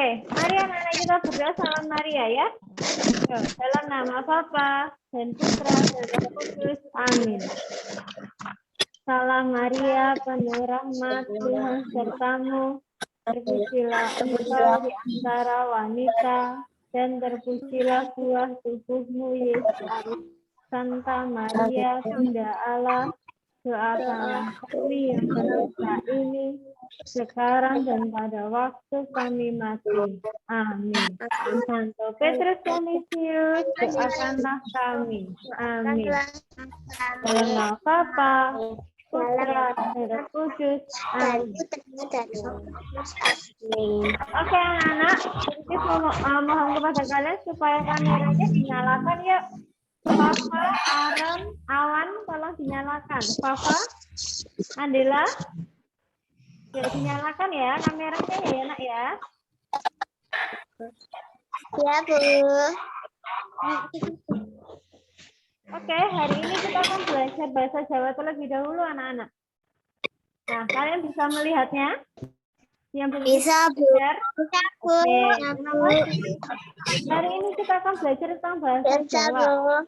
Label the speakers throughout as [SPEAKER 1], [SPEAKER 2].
[SPEAKER 1] Oke, mari anak-anak kita berdoa salam Maria ya. Dalam nama Bapa dan Putra dan Roh Kudus. Amin. Salam Maria, penuh rahmat, Tuhan sertamu. Terpujilah engkau di antara wanita, dan terpujilah buah tubuhmu, Yesus. Santa Maria, Bunda Allah, doakanlah kami yang berdosa ini, sekarang dan pada waktu kami mati. Amin. Santo Petrus Canisius, doakanlah kami. Amin. Dalam nama Bapa, Putra, dan Roh Kudus. Amin. Oke anak-anak, mohon kepada kalian supaya kameranya dinyalakan ya. Papa, Aram, Awan, tolong dinyalakan. Papa, Andela, ya dinyalakan ya kameranya ya nak ya.
[SPEAKER 2] Ya, Bu.
[SPEAKER 1] Oke, hari ini kita akan belajar bahasa Jawa terlebih dahulu anak-anak. Nah, kalian bisa melihatnya? Yang belum
[SPEAKER 2] Bisa, Bu.
[SPEAKER 1] belajar?
[SPEAKER 2] Bisa, Bu.
[SPEAKER 1] Oke,
[SPEAKER 2] Ya,
[SPEAKER 1] terima
[SPEAKER 2] Bu.
[SPEAKER 1] kasih. Hari ini kita akan belajar tentang bahasa
[SPEAKER 2] Bisa,
[SPEAKER 1] Jawa.
[SPEAKER 2] Bu.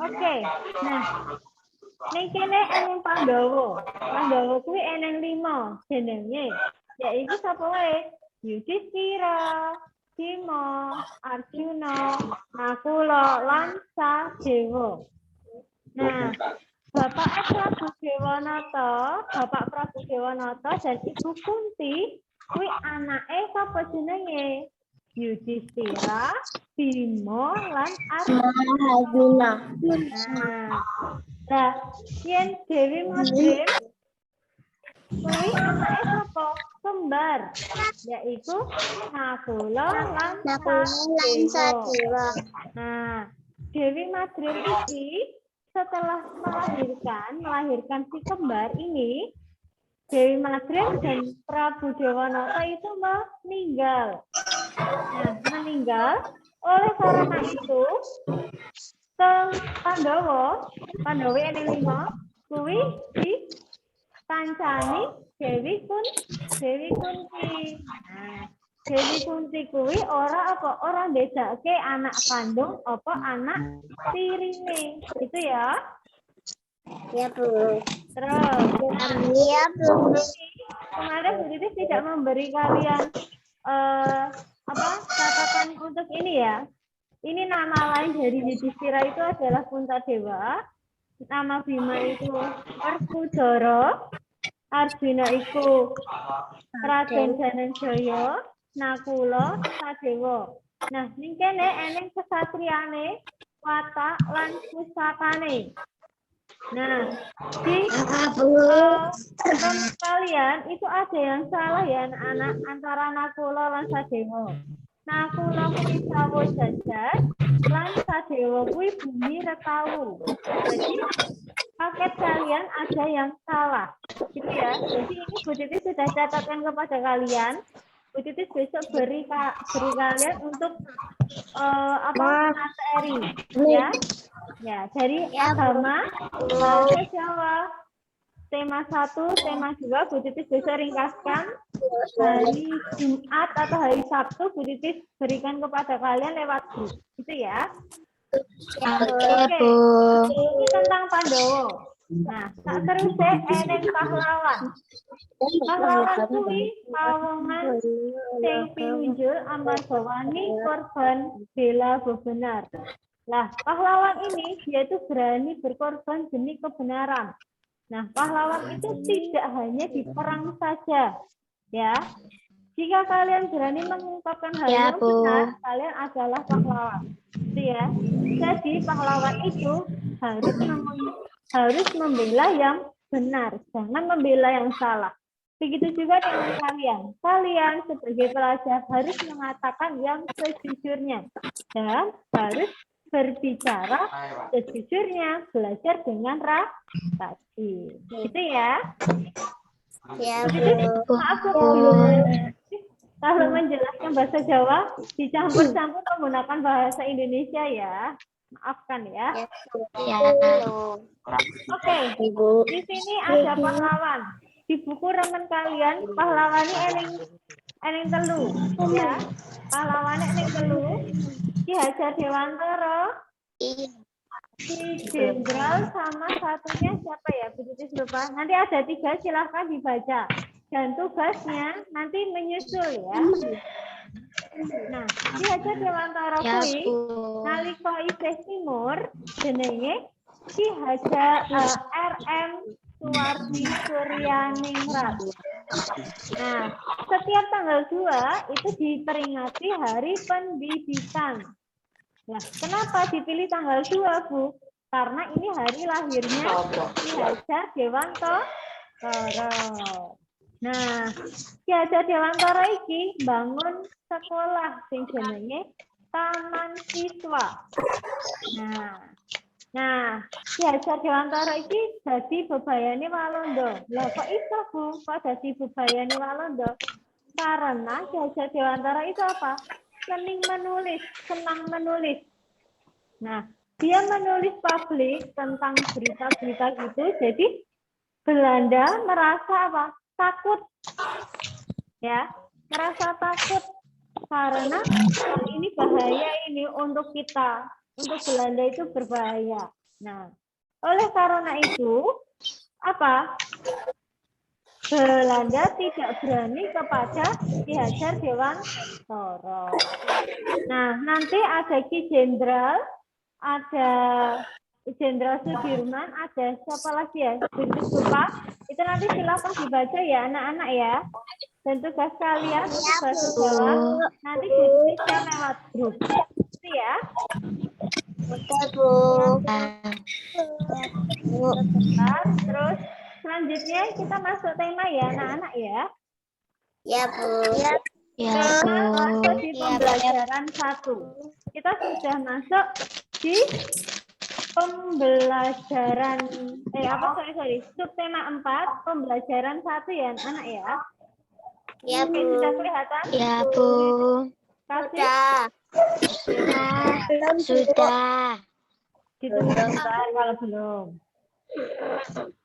[SPEAKER 1] Oke, nah, ning kene eneng Pandhawa. Pandhawa kuwi eneng 5 jenenge. Yaiku sapa wae? Yudhistira, Bima, Arjuna, Nakula, lan Sadewa. Nah, Bapak Prabu Dewanata dan Ibu Kunti kuwi anake sapa jenenge? Yudhistira, Bima, lan Arjuna. Nah, yen Dewi Madrim kuwi anake sapa? Kembar, yaitu Nakula lan Sadewa. Nah, Dewi Madrim ini setelah melahirkan si kembar ini, Dewi Madrim dan Prabu Dewanata itu meninggal. Nah, meninggal oleh karena itu Pandhawa eneng 5 kuwi dikancani Dewi Kunti. Nah, Dewi Kunti kuwi ora ndedakake anak kandung apa anak tirine. Itu ya.
[SPEAKER 2] Ya, Bu.
[SPEAKER 1] Terus,
[SPEAKER 2] Ya, Bu.
[SPEAKER 1] kemarin Bu Titis tidak memberi kalian catatan untuk ini ya. Ini nama lain dari Yudhistira itu adalah Puntadewa. Nama Bima itu Werkudara. Arjuna itu Raden Dananjaya. Nakula Sadewa. Nah, ning kene eneng kesatriane, watak lan pusakane. Nah, di kalian itu ada yang salah ya anak-anak antara Nakula lan Sadewa. Nakula kuwi sawo jajar, lan Sadewa kuwi bumi rekawu. Jadi paket kalian ada yang salah, gitu ya. Jadi ini Bu Titis sudah catatkan kepada kalian. Bu Titis besok beri kalian untuk materi, ya. Ya, dari agama, bahasa Jawa, tema 1, tema 2, Bu Titis besok ringkaskan. Hari Jumat atau hari Sabtu, Bu Titis berikan kepada kalian lewat grup, gitu ya. Oke, ini tentang Pandhawa. Nah, tak terus eneng pahlawan. Pahlawan kuwi pawongan sing pinunjul amarga wani korban bela bebenar. Nah, pahlawan ini dia itu berani berkorban demi kebenaran. Nah, pahlawan itu tidak hanya di perang saja, ya. Jika kalian berani mengungkapkan hal yang benar, kalian adalah pahlawan. Itu ya. Jadi pahlawan itu harus membela yang benar, jangan membela yang salah. Begitu juga dengan kalian. Kalian sebagai pelajar harus mengatakan yang sejujurnya dan harus berbicara sejujurnya, belajar dengan rajin. Gitu ya.
[SPEAKER 2] Ya,
[SPEAKER 1] Bu. Maaf kalau menjelaskan bahasa Jawa dicampur-campur menggunakan bahasa Indonesia ya. Maafkan ya.
[SPEAKER 2] Ya.
[SPEAKER 1] Oke. Di sini ada pahlawan. di buku remen kalian pahlawane eneng telu ya. Pahlawane eneng telu. Ki Hajar Dewantara, Ki Jenderal sama satunya siapa ya? Bu Titis lupa. Nanti ada 3 silahkan dibaca. Dan tugasnya nanti menyusul ya. Nah, Ki Hajar Dewantara kuwi nalika isih timur jenenge Ki Hajar RM Suwardi Suryaningrat. Nah, setiap tanggal 2 itu diperingati Hari Pendidikan. Nah, kenapa dipilih tanggal 2, Bu? Karena ini hari lahirnya Ki Hajar Dewantara. Nah, Ki Hajar Dewantara iki bangun sekolah sing jenenge Taman Siswa. Nah, Ki Hajar Dewantara iki dadi bebayane Walanda. Lah kok iso, Bu? Kok dadi bebayane Walanda? Karena Ki Hajar Dewantara itu apa? Senang menulis. Nah, dia menulis publik tentang berita-berita gitu. Jadi Belanda merasa apa? Takut. Ya, merasa takut karena ini bahaya ini untuk kita. Untuk Belanda itu berbahaya. Nah, oleh karena itu apa? Belanda tidak berani kepada Ki Hajar Dewantara. Nah, nanti ada Ki Jenderal, ada Jenderal Sudirman, ada siapa lagi ya? Lupa. Itu nanti silakan dibaca ya anak-anak ya. Dan tugas kalian untuk bahasa Jawa nanti bisa lewat grup. Itu ya. Terus selanjutnya kita masuk tema ya anak-anak ya.
[SPEAKER 2] Ya, Bu.
[SPEAKER 1] Masuk di pembelajaran 1. Kita sudah masuk di pembelajaran subtema 4 pembelajaran 1 ya anak ya.
[SPEAKER 2] Ya, Bu.
[SPEAKER 1] Sudah kelihatan?
[SPEAKER 3] Ya, Bu. Sudah.
[SPEAKER 1] Ditunggu sebentar kalau belum.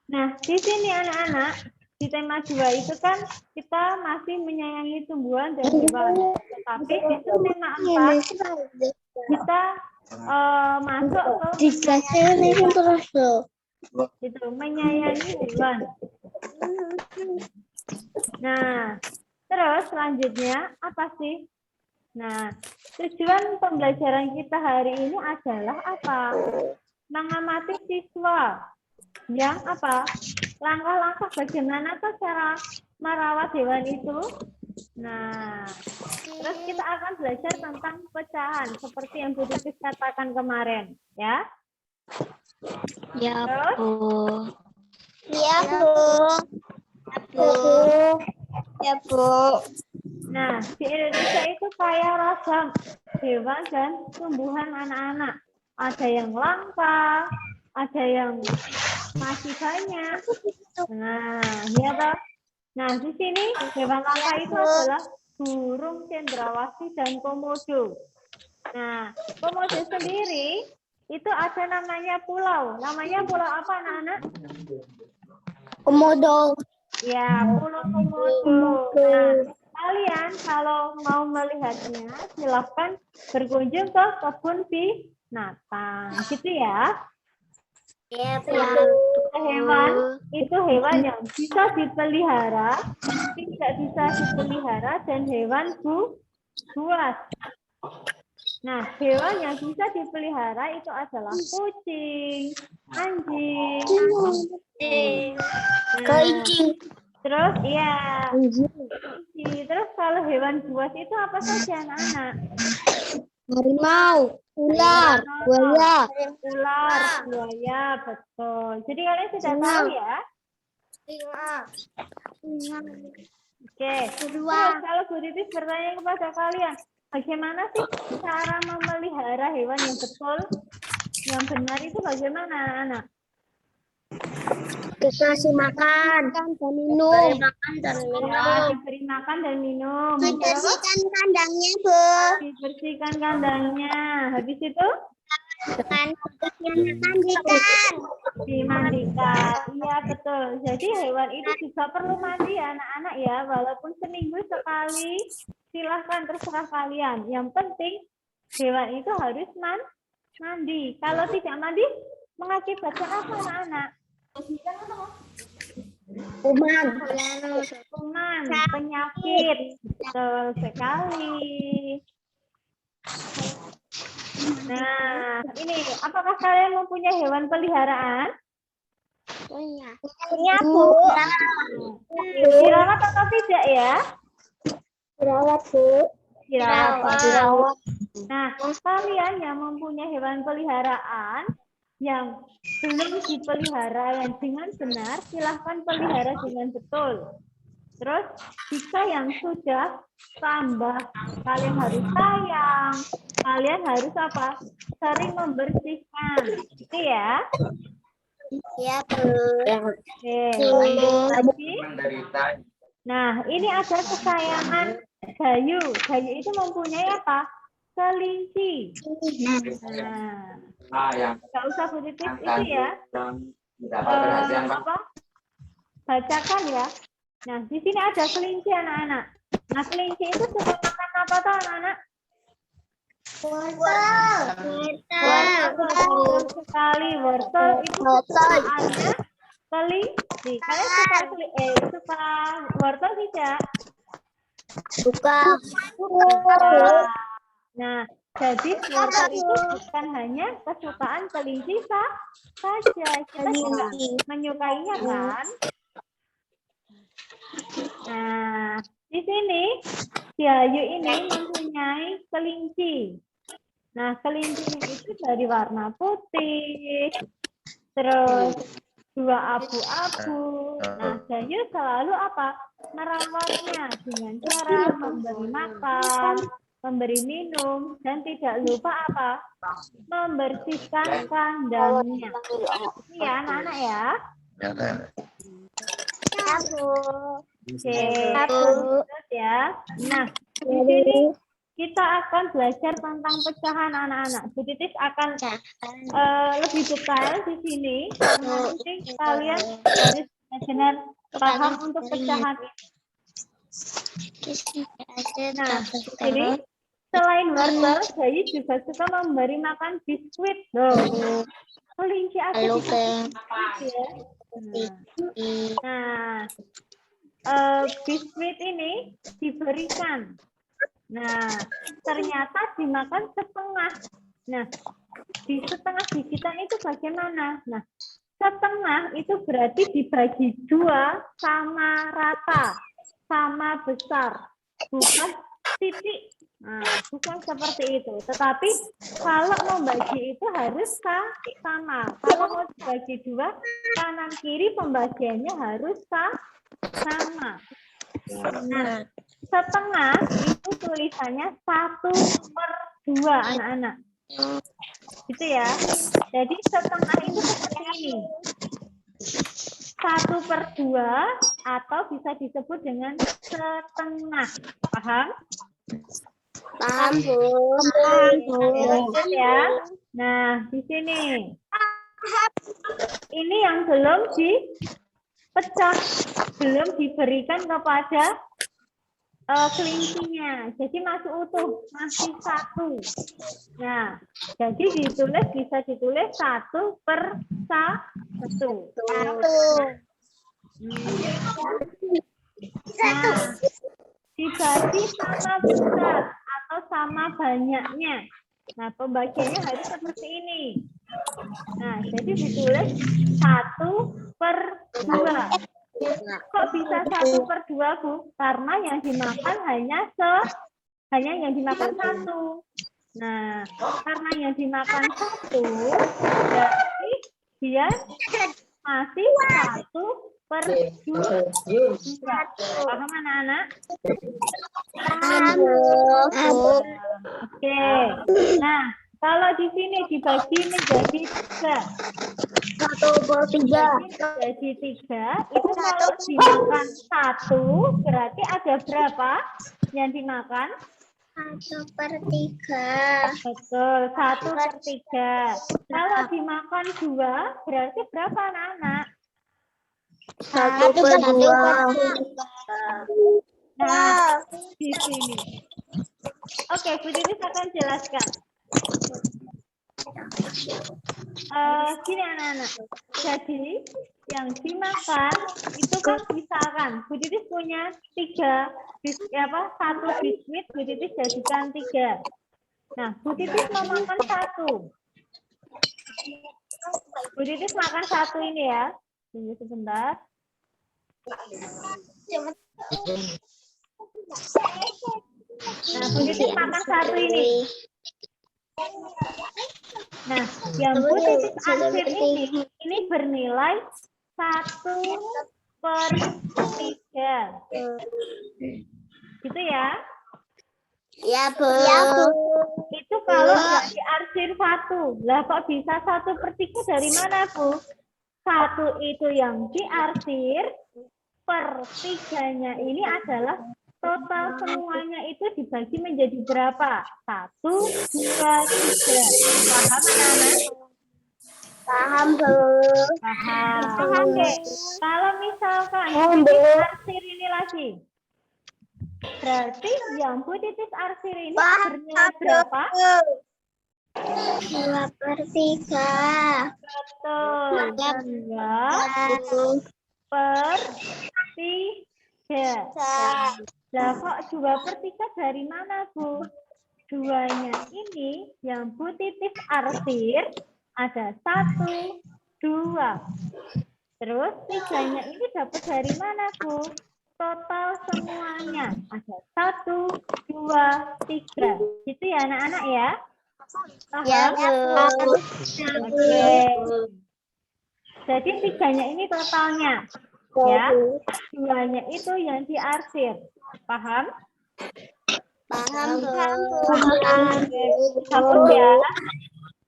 [SPEAKER 1] Nah, di sini anak-anak di tema 2 itu kan kita masih menyayangi tumbuhan dan hewan. Tetapi di tema 4 kita masuk ke menyayangi hewan. Nah, terus selanjutnya apa sih? Nah, tujuan pembelajaran kita hari ini adalah apa? Mengamati siswa yang apa? Langkah-langkah bagaimana tuh cara merawat hewan itu. Nah, terus kita akan belajar tentang pecahan seperti yang Bu Titis katakan kemarin, ya.
[SPEAKER 3] Ya,
[SPEAKER 1] Terus?
[SPEAKER 3] Bu.
[SPEAKER 2] Ya, Bu. Ya, Bu.
[SPEAKER 1] Nah, di Indonesia itu kaya ragam hewan dan tumbuhan anak-anak. Ada yang langka, ada yang masih banyak. Nah, ya toh. Nah, di sini hewan langka itu adalah burung cendrawasih dan komodo. Nah, komodo sendiri itu ada namanya pulau. Namanya pulau apa, anak-anak?
[SPEAKER 2] Komodo.
[SPEAKER 1] Ya, pulau komodo. Nah, kalian kalau mau melihatnya, silahkan berkunjung ke kebun binatang, gitu ya.
[SPEAKER 2] Ya, Bu.
[SPEAKER 1] Hewan itu hewan yang bisa dipelihara, tidak bisa dipelihara, dan hewan buas. Nah, hewan yang bisa dipelihara itu adalah kucing, anjing,
[SPEAKER 2] Kelinci.
[SPEAKER 1] terus ya, terus kalau hewan buas itu apa saja anak-anak?
[SPEAKER 2] Harimau, ular, buaya.
[SPEAKER 1] Ular, buaya, betul. Jadi kalian sudah tahu ya? Oke. Terus kalau Bu Titis bertanya kepada kalian, bagaimana sih cara memelihara hewan yang betul, yang benar itu bagaimana, anak?
[SPEAKER 2] Kasih makan dan minum.
[SPEAKER 1] Ya, diberi makan dan minum.
[SPEAKER 2] Dibersihkan kandangnya, Bu.
[SPEAKER 1] Dibersihkan kandangnya. Habis itu?
[SPEAKER 2] Mandikan.
[SPEAKER 1] Dimandikan. Iya, betul. Jadi hewan itu juga perlu mandi ya, anak-anak ya. Walaupun seminggu sekali, silahkan terserah kalian. Yang penting hewan itu harus mandi. Kalau tidak mandi, mengakibatkan apa anak-anak?
[SPEAKER 2] Kuman.
[SPEAKER 1] Kuman, penyakit. Betul sekali. Nah, ini apakah kalian mempunyai hewan peliharaan?
[SPEAKER 2] Punya.
[SPEAKER 1] Bu. Dirawat atau tidak ya?
[SPEAKER 2] Perawat, Bu.
[SPEAKER 1] Dirawat. Nah, kalian yang mempunyai hewan peliharaan yang belum dipelihara yang dengan benar, silahkan pelihara dengan betul. Terus, jika yang sudah tambah, kalian harus sayang, kalian harus apa? Sering membersihkan, gitu ya.
[SPEAKER 2] Ya, Bu.
[SPEAKER 1] Oke, lanjut lagi. Nah, ini ada kesayangan Gayu. Gayu itu mempunyai apa? Kelinci. Nah, nggak usah positif itu ya. Apa? Bacakan ya. Nah, di sini ada kelinci anak-anak. Nah, kelinci itu suka makan apa tuh anak-anak? Wortel sekali. Wortel itu kesukaannya kelinci. Kalian suka wortel tidak?
[SPEAKER 2] Suka.
[SPEAKER 1] Nah, jadi wortel itu bukan hanya kesukaan kelinci saja. Kita juga menyukainya kan? Nah, di sini Gayu ini mempunyai kelinci. Nah, kelinci itu dari warna putih, terus 2 abu-abu. Nah, Gayu selalu apa? Merawatnya dengan cara memberi makan, memberi minum, dan tidak lupa apa? Membersihkan kandangnya. Ini ya, anak-anak ya.
[SPEAKER 2] Ya, Bu.
[SPEAKER 1] Oke, terus ya. Nah, di sini kita akan belajar tentang pecahan anak-anak. Bu Titis akan lebih detail di sini karena nanti kalian harus benar-benar paham untuk pecahan ini. Nah, di sini selain wortel, Gayu juga suka memberi makan biskuit. Loh, kelinci aja biskuit ya. Nah, biskuit ini diberikan. Nah, ternyata dimakan setengah. Nah, di setengah gigitan itu bagaimana? Nah, setengah itu berarti dibagi 2 sama rata, sama besar, bukan titik. Nah, bukan seperti itu. Tetapi kalau membagi itu harus sama. Kalau mau dibagi 2, kanan kiri pembagiannya harus sama. Nah, setengah itu tulisannya 1/2 anak-anak. Gitu ya. Jadi setengah itu seperti ini. 1/2 atau bisa disebut dengan setengah. Paham?
[SPEAKER 2] Paham, Bu.
[SPEAKER 1] Lanjut ya. Nah, di sini. Ini yang belum dipecah, belum diberikan kepada kelincinya. Jadi masih utuh, masih 1. Nah, jadi bisa ditulis 1/1. Nah, dibagi sama besar atau sama banyaknya. Nah, pembagiannya harus seperti ini. Nah, jadi ditulis 1/2. Kok bisa 1/2, Bu? Karena yang dimakan hanya yang dimakan 1. Nah, karena yang dimakan 1, berarti dia masih 1/2. Paham anak-anak?
[SPEAKER 2] Paham,
[SPEAKER 1] Oke. Nah, kalau di sini dibagi menjadi 3.
[SPEAKER 2] 1/3.
[SPEAKER 1] Jadi 3, itu kalau dimakan 1, berarti ada berapa yang dimakan?
[SPEAKER 2] 1/3.
[SPEAKER 1] Betul, 1/3. Kalau dimakan 2, berarti berapa anak-anak?
[SPEAKER 2] 1/2.
[SPEAKER 1] Nah, di sini. Oke, Bu Titis akan jelaskan. Gini anak-anak. Jadi, yang dimakan itu kan misalkan Bu Titis punya 1 biskuit, Bu Titis jadikan 3. Nah, Bu Titis mau makan 1. Bu Titis makan 1 ini ya. Tunggu sebentar. Nah, Bu Titis makan 1 ini. Nah, yang Bu Titis arsir ini bernilai 1/3. Gitu ya.
[SPEAKER 2] Ya, Bu.
[SPEAKER 1] Itu kalau nggak diarsir 1. Lah kok bisa 1/3 dari mana, Bu? 1 itu yang diarsir, per 3-nya ini adalah total semuanya itu dibagi menjadi berapa? 1, 2, 3. Paham anak-anak?
[SPEAKER 2] Paham, Bu.
[SPEAKER 1] Paham. Oke. Kalau misalkan Bu Titis arsir ini lagi, berarti yang Bu Titis arsir ini bernilai berapa?
[SPEAKER 2] 2/3.
[SPEAKER 1] Betul. 2/3. Lah kok 2/3 dari mana, Bu? 2-nya ini yang Bu Titis arsir ada 1, 2. Terus 3-nya ini dapat dari mana, Bu? Total semuanya ada 1, 2, 3. Gitu ya anak-anak ya?
[SPEAKER 2] Ya,
[SPEAKER 1] Paham?
[SPEAKER 2] Bu.
[SPEAKER 1] Oke. Jadi 3-nya ini totalnya. Ya. 2-nya itu yang diarsir. Paham?
[SPEAKER 2] Paham, Bu.
[SPEAKER 1] Oke, sabun ya.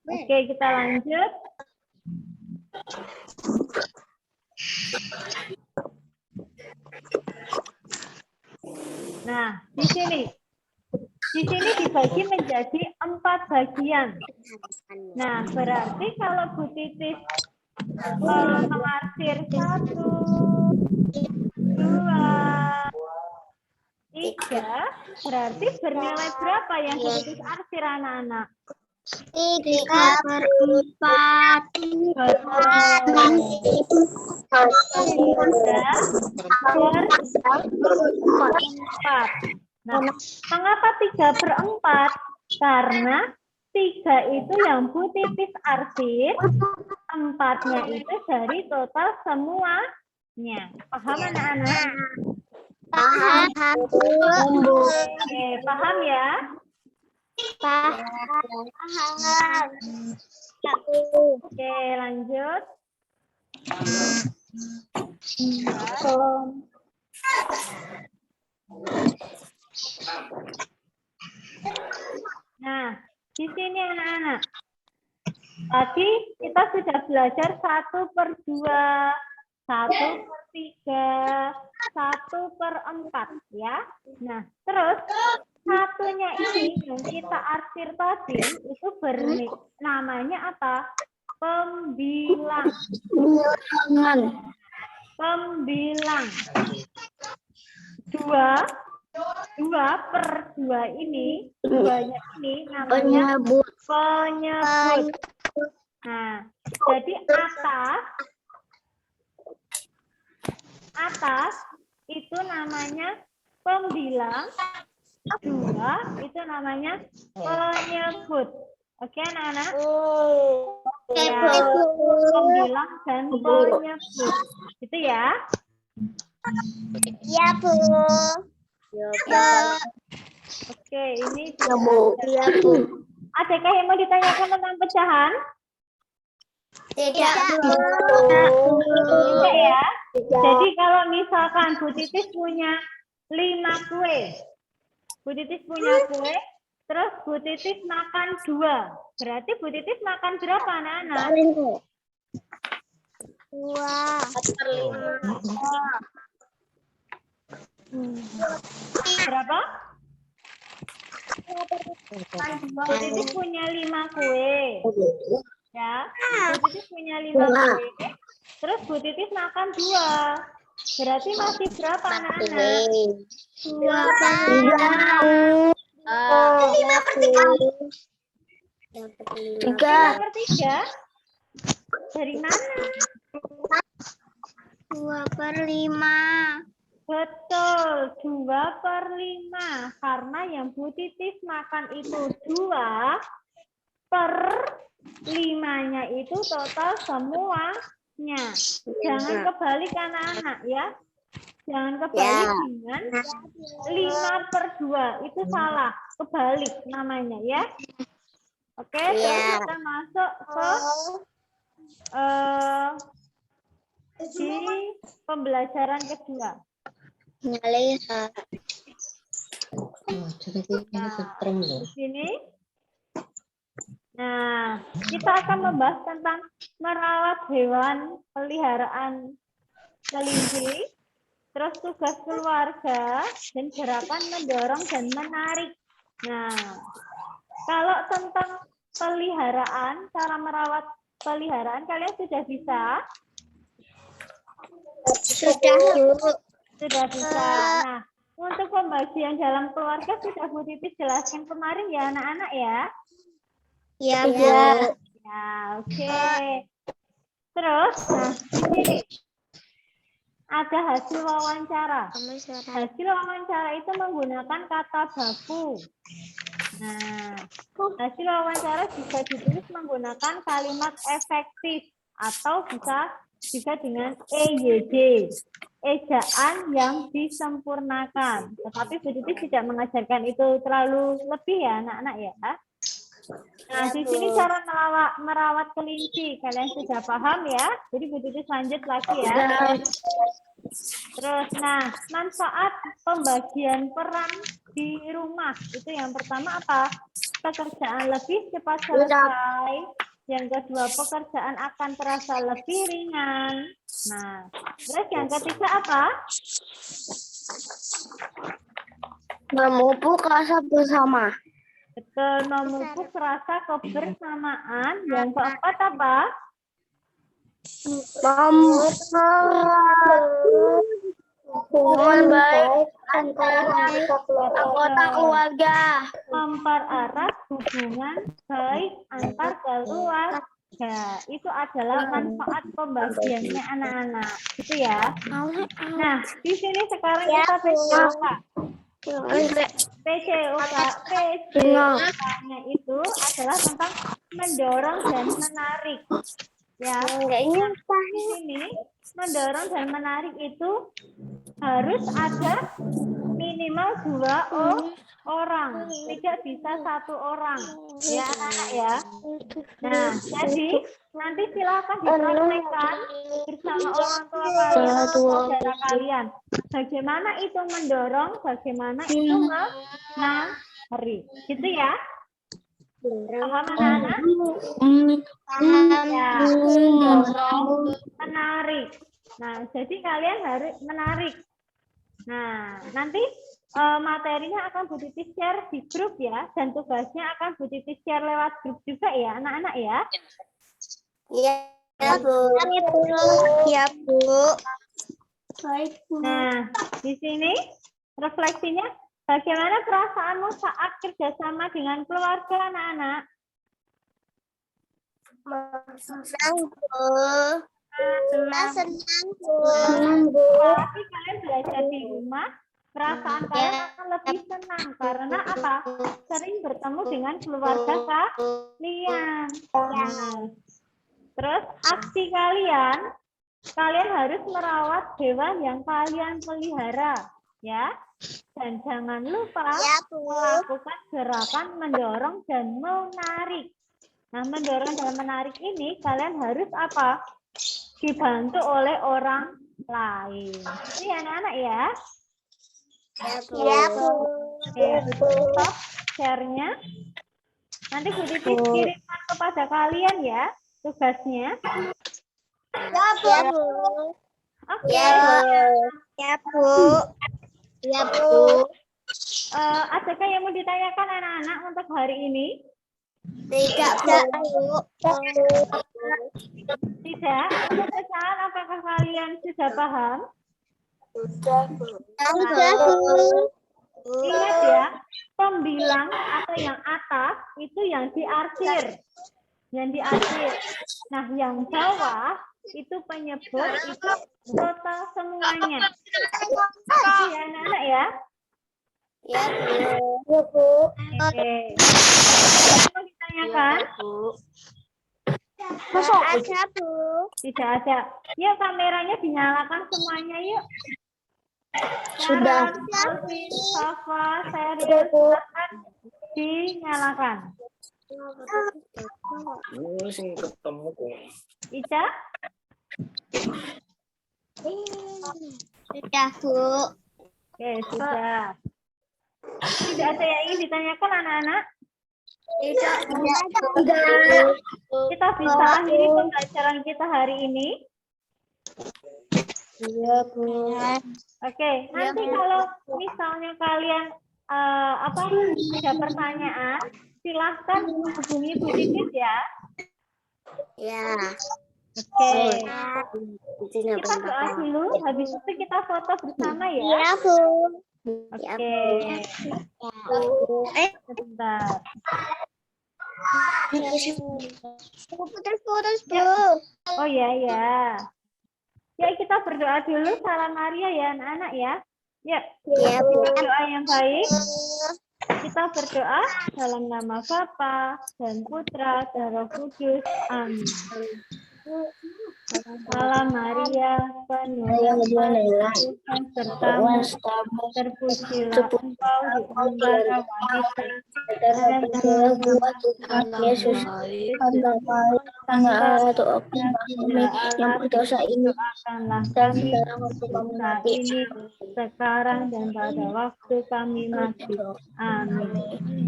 [SPEAKER 1] Oke, kita lanjut. Nah, di sini dibagi menjadi 4 bagian. Nah, berarti kalau Bu Titis mengarsir 1, 2, 3, berarti bernilai berapa yang Bu Titis arsir anak-anak?
[SPEAKER 2] 3/4.
[SPEAKER 1] Nah, mengapa 3/4? Karena 3 itu yang Bu Titis arsir, 4-nya itu dari total semuanya. Paham anak-anak?
[SPEAKER 2] Paham, Bu.
[SPEAKER 1] Oke, paham ya?
[SPEAKER 2] Paham.
[SPEAKER 1] Oke, lanjut. Nah, di sini anak-anak. Tadi kita sudah belajar 1/2, 1/3, 1/4 ya. Nah, terus satunya ini yang kita arsir tadi itu namanya apa? Pembilang. Pembilang. 2/2 ini, 2-nya ini namanya penyebut. Nah, jadi atas itu namanya pembilang, 2 itu namanya penyebut. Oke, anak-anak? Ya, pembilang dan penyebut. Itu ya.
[SPEAKER 2] Ya, Bu.
[SPEAKER 1] Oke, ini
[SPEAKER 2] Ya, Bu.
[SPEAKER 1] adakah yang mau ditanyakan tentang pecahan?
[SPEAKER 2] Tidak, Bu.
[SPEAKER 1] Tidak ya. Jadi kalau misalkan Bu Titis punya 5 kue. Bu Titis punya kue, terus Bu Titis makan 2. Berarti Bu Titis makan berapa anak-anak?
[SPEAKER 2] 2.
[SPEAKER 1] Berapa? Bu Titis punya 5 kue. Ya, Bu Titis punya 5 kue. Terus Bu Titis makan 2. Berarti masih berapa anak-anak? 3/3. Dari mana?
[SPEAKER 2] 2/5.
[SPEAKER 1] Betul, 2/5. Karena yang Bu Titis makan itu 2/5-nya itu total semuanya. Jangan kebalik anak-anak ya. Jangan kebalik dengan 5/2. Itu salah. Kebalik namanya ya. Oke, terus kita masuk ke di pembelajaran kedua. Di sini. Nah, kita akan membahas tentang merawat hewan peliharaan kelinci, terus tugas keluarga, dan gerakan mendorong dan menarik. Nah, kalau tentang peliharaan, cara merawat peliharaan, kalian sudah bisa? Sudah bisa. Nah, untuk pembagian dalam keluarga sudah Bu Titis jelaskan kemarin ya anak-anak ya?
[SPEAKER 2] Ya, Bu.
[SPEAKER 1] Ya, oke. Terus, nah, di sini ada hasil wawancara. Hasil wawancara itu menggunakan kata baku. Nah, hasil wawancara bisa ditulis menggunakan kalimat efektif atau bisa juga dengan EYD, ejaan yang disempurnakan. Tetapi Bu Titis tidak mengajarkan itu terlalu lebih ya anak-anak ya. Nah, di sini cara merawat kelinci. Kalian sudah paham ya? Jadi Bu Titis lanjut lagi ya. Terus, nah, manfaat pembagian peran di rumah. Itu yang pertama apa? Pekerjaan lebih cepat selesai. Yang kedua, pekerjaan akan terasa lebih ringan. Nah, terus yang ketiga apa?
[SPEAKER 2] Memupuk rasa bersama.
[SPEAKER 1] Betul, memupuk rasa kebersamaan. Yang keempat apa?
[SPEAKER 2] Hubungan baik antara anggota keluarga.
[SPEAKER 1] Mempererat hubungan baik antar keluarga. Itu adalah manfaat pembagiannya anak-anak. Itu ya. Nah, di sini sekarang kita PCOK. PCOK-nya itu adalah tentang mendorong dan menarik. Ya. Nah, di sini mendorong dan menarik itu harus ada minimal 2 orang, tidak bisa 1 orang, ya anak-anak ya. Nah, jadi nanti silakan dipraktekkan bersama orang tua kalian atau saudara kalian. Bagaimana itu mendorong, bagaimana itu menarik, gitu ya. Paham anak-anak? Ya, mendorong, menarik. Nah, jadi kalian harus menarik. Nah, nanti materinya akan Bu Titis share di grup ya, dan tugasnya akan Bu Titis share lewat grup juga ya, anak-anak ya.
[SPEAKER 2] Iya, Bu. Iya, Bu. Baik, Bu.
[SPEAKER 1] Nah, di sini refleksinya, bagaimana perasaanmu saat kerjasama dengan keluarga anak-anak?
[SPEAKER 2] Senang, Bu. Senang, Bu.
[SPEAKER 1] Tapi kalian belajar di rumah, perasaan kalian akan lebih senang karena apa? Sering bertemu dengan keluarga kalian. Terus aksi kalian harus merawat hewan yang kalian pelihara, ya. Dan jangan lupa melakukan gerakan mendorong dan menarik. Nah, mendorong dan menarik ini kalian harus apa? Dibantu oleh orang lain. Ini anak-anak ya.
[SPEAKER 2] Iya, Bu.
[SPEAKER 1] Oke, stop share-nya. Nanti Bu Titis kirimkan kepada kalian ya tugasnya.
[SPEAKER 2] Ya, Bu.
[SPEAKER 1] Oke.
[SPEAKER 2] Ya, Bu. Ya, Bu.
[SPEAKER 1] Adakah yang mau ditanyakan anak-anak untuk hari ini?
[SPEAKER 2] Tidak, Bu.
[SPEAKER 1] Tidak. Untuk pecahan, apakah kalian sudah paham?
[SPEAKER 2] Sudah, Bu.
[SPEAKER 1] Ingat ya, pembilang atau yang atas itu yang diarsir. Yang diarsir. Nah, yang bawah itu penyebut, itu total semuanya. Itu ya anak-anak ya.
[SPEAKER 2] Ya, Bu.
[SPEAKER 1] Oke. Mau ditanyakan?
[SPEAKER 2] Ada, Bu.
[SPEAKER 1] Tidak ada. Yuk kameranya dinyalakan semuanya yuk.
[SPEAKER 2] Sudah.
[SPEAKER 1] Sarah, Alvin, Safa, Sheryl, silakan dinyalakan.
[SPEAKER 4] Ini sing ketemu kok.
[SPEAKER 1] Ica?
[SPEAKER 2] Sudah, Bu.
[SPEAKER 1] Oke, sudah. Tidak ada yang ingin ditanyakan anak-anak?
[SPEAKER 2] Tidak.
[SPEAKER 1] Kita bisa akhiri pembelajaran kita hari ini.
[SPEAKER 2] Iya, Bu.
[SPEAKER 1] Oke, nanti kalau misalnya kalian ada pertanyaan, silahkan hubungi Bu Titis ya.
[SPEAKER 2] Ya.
[SPEAKER 1] Oke, kita doa dulu, habis itu kita foto bersama ya.
[SPEAKER 2] Iya, Bu.
[SPEAKER 1] Oke, sebentar.
[SPEAKER 2] Putus, Bu.
[SPEAKER 1] Oh ya ya. Ya kita berdoa dulu, salam Maria ya anak-anak ya. Ya,
[SPEAKER 2] Iya, Bu.
[SPEAKER 1] doa yang baik. Kita berdoa dalam nama Bapa dan Putra dan Roh Kudus. Amin. Salam Maria, penuh kasih Tuhan sertamu, terpujilah engkau di antara wanita, dan terpujilah Tuhan Yesus. Yang berdosa ini, dan saat ini, sekarang dan pada waktu kami mati. Amin.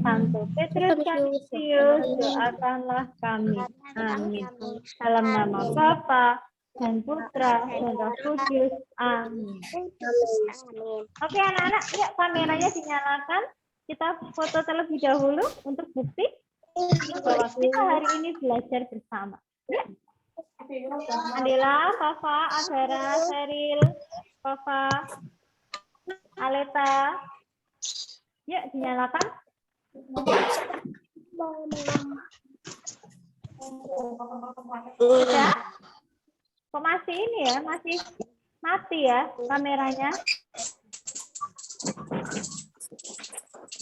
[SPEAKER 1] Santo Petrus Canisius, doakanlah kami. Amin. Dalam nama Bapa dan Putra dan Roh Kudus. Amin. Oke anak-anak, yuk kameranya dinyalakan. Kita foto terlebih dahulu untuk bukti bahwa kita hari ini belajar bersama. Ya. Andela, Fafa, Agara, Sheryl, Fafa, Aleta. Yuk dinyalakan. Sudah? Kok masih ini ya? Masih mati ya kameranya?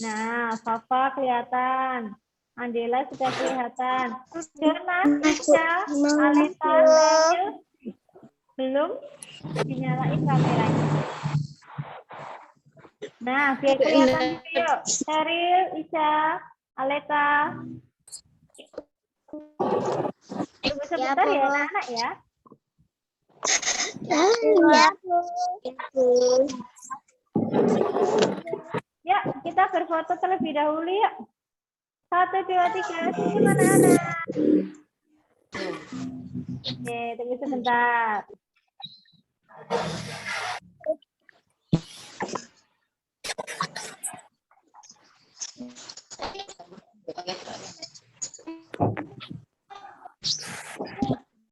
[SPEAKER 1] Nah, Fafa kelihatan. Andela sudah kelihatan. Jonas, Ica, Aleta, Sheryl, belum dinyalain kameranya. Nah, biar kelihatan dulu yuk. Sheryl, Ica, Aleta. Tunggu sebentar ya anak-anak ya.
[SPEAKER 2] Ya, Bu.
[SPEAKER 1] Ya, kita berfoto terlebih dahulu yuk. 1, 2, 3, sini anak-anak. Oke, tunggu sebentar.